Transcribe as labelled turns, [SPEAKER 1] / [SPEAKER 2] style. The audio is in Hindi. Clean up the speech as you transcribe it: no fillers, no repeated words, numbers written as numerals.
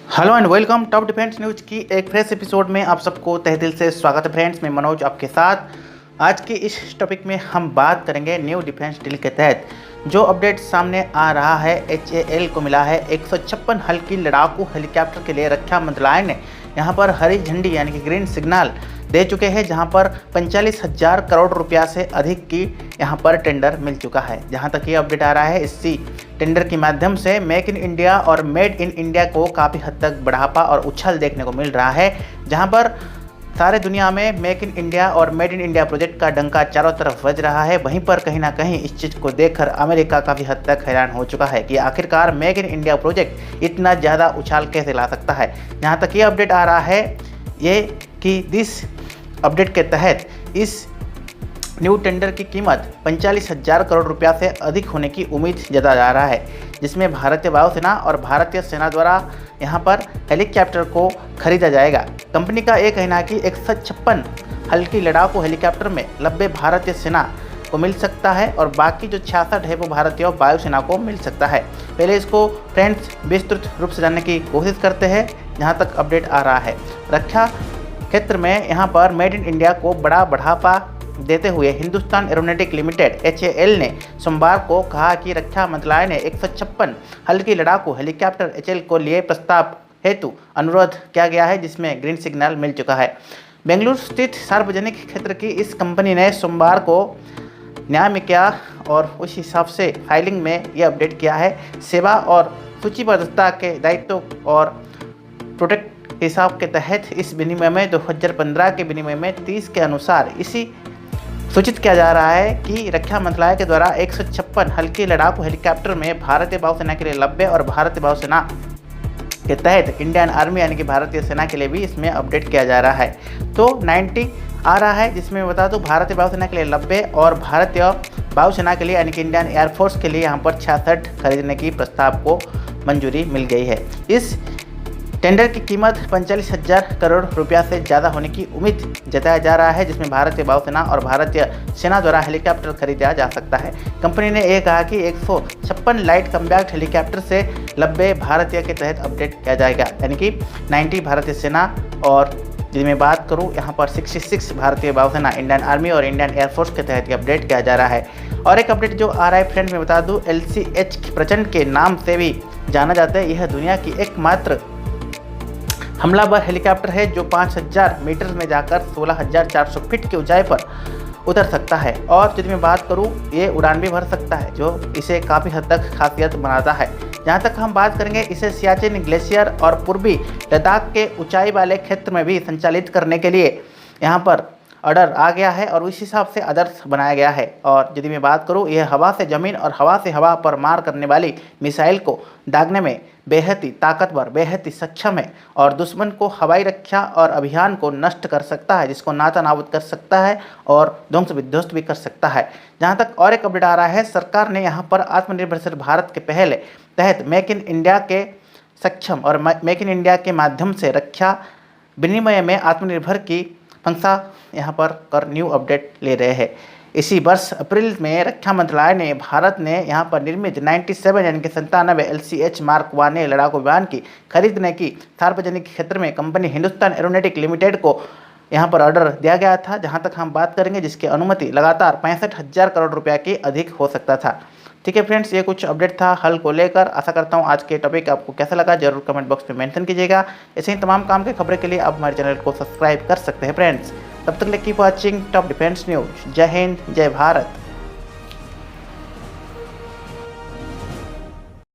[SPEAKER 1] Hello and welcome top defence news की एक फ्रेश एपिसोड में आप सबको तहे दिल से स्वागत है फ्रेंड्स। मैं मनोज आपके साथ। आज के इस टॉपिक में हम बात करेंगे न्यू डिफेंस डील के तहत जो अपडेट सामने आ रहा है। HAL को मिला है 156 हल्की लड़ाकू हेलीकॉप्टर के लिए रक्षा मंत्रालय ने यहाँ पर हरी झंडी यानी कि ग्रीन सिग्नल दे चुके हैं, जहां पर 45,000 करोड़ रुपया से अधिक की यहां पर टेंडर मिल चुका है। जहां तक ये अपडेट आ रहा है, इसी टेंडर के माध्यम से मेक इन इंडिया और मेड इन इंडिया को काफ़ी हद तक बढ़ावा और उछाल देखने को मिल रहा है। जहां पर सारे दुनिया में मेक इन इंडिया और मेड इन इंडिया प्रोजेक्ट का डंका चारों तरफ बज रहा है। वहीं पर कहीं ना कहीं इस चीज़ को देखकर अमेरिका काफ़ी हद तक हैरान हो चुका है कि आखिरकार मेक इन इंडिया प्रोजेक्ट इतना ज़्यादा उछाल कैसे ला सकता है। जहाँ तक ये अपडेट आ रहा है ये कि दिस अपडेट के तहत इस न्यू टेंडर की कीमत 45,000 करोड़ रुपया से अधिक होने की उम्मीद जताया जा रहा है, जिसमें भारतीय वायुसेना और भारतीय सेना द्वारा यहां पर हेलीकॉप्टर को खरीदा जाएगा। कंपनी का ये कहना है कि 156 हल्की लड़ाकू हेलीकॉप्टर में 90 भारतीय सेना को मिल सकता है और बाकी जो 66 है वो भारतीय वायुसेना को मिल सकता है। पहले इसको फ्रेंड्स विस्तृत रूप से जानने की कोशिश करते हैं। जहाँ तक अपडेट आ रहा है, रक्षा क्षेत्र में यहाँ पर मेड इन इंडिया को बड़ा बढ़ावा देते हुए हिंदुस्तान एरोनॉटिक लिमिटेड HAL ने सोमवार को कहा कि रक्षा मंत्रालय ने 156 हल्की लड़ाकू हेलीकॉप्टर HAL को लिए प्रस्ताव हेतु अनुरोध किया गया है, जिसमें ग्रीन सिग्नल मिल चुका है। बेंगलुरु स्थित सार्वजनिक क्षेत्र की इस कंपनी ने सोमवार को न्याय में किया और उस हिसाब से फाइलिंग में यह अपडेट किया है। सेवा और सूचीबद्धता के दायित्व और प्रोटेक्ट हिसाब के तहत इस विनिमय में 2015 के विनिमय में 30 के अनुसार इसी सूचित किया जा रहा है कि रक्षा मंत्रालय के द्वारा 156 हल्की लड़ाकू हेलीकॉप्टर में भारतीय वायुसेना के लिए 90 और भारतीय वायुसेना के तहत इंडियन आर्मी यानी कि भारतीय सेना के लिए भी इसमें अपडेट किया जा रहा है। तो 90 आ रहा है, जिसमें मैं बता दूं भारतीय वायुसेना के लिए 90 और भारतीय वायुसेना के लिए यानी कि इंडियन एयरफोर्स के लिए यहाँ पर 66 खरीदने की प्रस्ताव को मंजूरी मिल गई है। इस टेंडर की कीमत 45,000 करोड़ रुपया से ज़्यादा होने की उम्मीद जताया जा रहा है, जिसमें भारतीय वायुसेना और भारतीय सेना द्वारा हेलीकॉप्टर खरीदा जा सकता है। कंपनी ने यह कहा कि 156 लाइट कम्बैक्ट हेलीकॉप्टर से 90 भारतीय के तहत अपडेट किया जाएगा, यानी कि 90 भारतीय सेना और यदि मैं बात करूं यहाँ पर 66 भारतीय वायुसेना, इंडियन आर्मी और इंडियन एयरफोर्स के तहत अपडेट किया जा रहा है। और एक अपडेट जो आ रहा है फ्रेंड, मैं बता दूँ LCH प्रचंड के नाम से भी जाना जाता है। यह दुनिया की एकमात्र हमलावर हेलीकॉप्टर है जो 5,000 मीटर में जाकर 16,400 फीट की ऊंचाई पर उतर सकता है। और यदि मैं बात करूं, ये उड़ान भी भर सकता है, जो इसे काफ़ी हद तक खासियत बनाता है। जहां तक हम बात करेंगे, इसे सियाचिन ग्लेशियर और पूर्वी लद्दाख के ऊंचाई वाले क्षेत्र में भी संचालित करने के लिए यहाँ पर ऑर्डर आ गया है और उस हिसाब से आदर्श बनाया गया है। और यदि मैं बात करूं, यह हवा से ज़मीन और हवा से हवा पर मार करने वाली मिसाइल को दागने में बेहद ही ताकतवर, बेहद ही सक्षम है और दुश्मन को हवाई रक्षा और अभियान को नष्ट कर सकता है, जिसको नाता नाबूद कर सकता है और ध्वंस विध्वस्त भी कर सकता है। जहाँ तक और एक अपडेट आ रहा है, सरकार ने यहाँ पर आत्मनिर्भरशील भारत के पहले तहत मेक इन इंडिया के सक्षम और मेक इन इंडिया के माध्यम से रक्षा विनिमय में आत्मनिर्भर की मंशा यहाँ पर कर न्यू अपडेट ले रहे हैं। इसी वर्ष अप्रैल में रक्षा मंत्रालय ने भारत ने यहाँ पर निर्मित 97 यानी कि 97 LCH मार्क 1 लड़ाकू विमान की खरीदने की सार्वजनिक क्षेत्र में कंपनी हिंदुस्तान एरोनॉटिक लिमिटेड को यहाँ पर ऑर्डर दिया गया था। जहाँ तक हम बात करेंगे, जिसकी अनुमति लगातार 65,000 करोड़ रुपया की अधिक हो सकता था। ठीक है फ्रेंड्स, ये कुछ अपडेट था हल को लेकर। आशा करता हूँ आज के टॉपिक आपको कैसा लगा, जरूर कमेंट बॉक्स में मेंशन कीजिएगा। ऐसे ही तमाम काम के खबरें के लिए आप हमारे चैनल को सब्सक्राइब कर सकते हैं फ्रेंड्स। तब तक के लिए keep watching top defence news. जय हिंद, जय भारत।